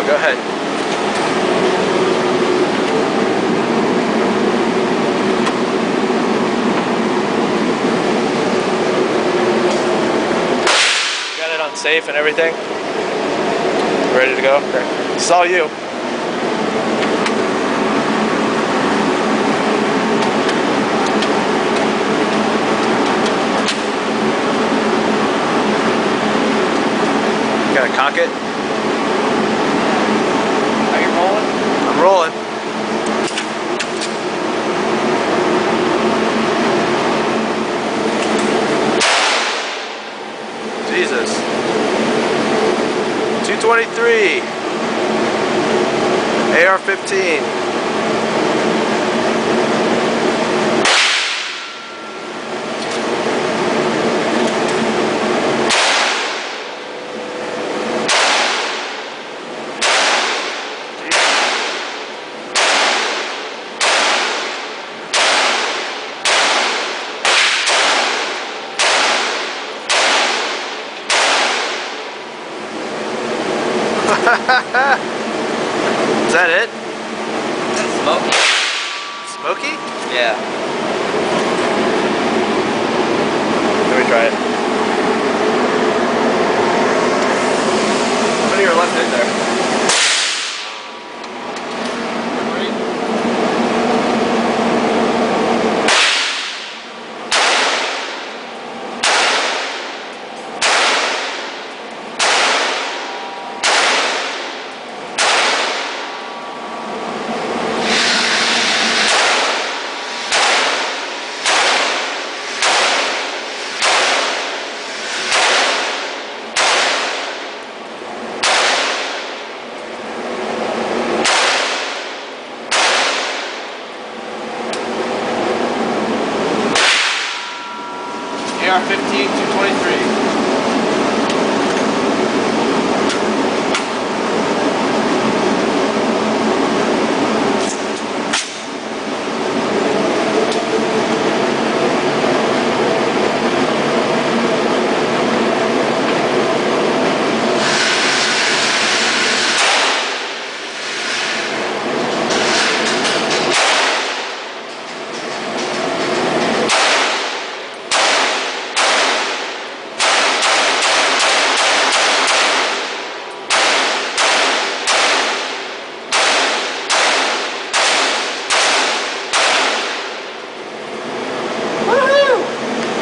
Go ahead. Got it on safe and everything? Ready to go? Okay. It's all you. Gotta cock it. Are you rolling? I'm rolling. Jesus. 223. AR-15. Is that it? That's smoky. Smoky? Yeah. Let me try it.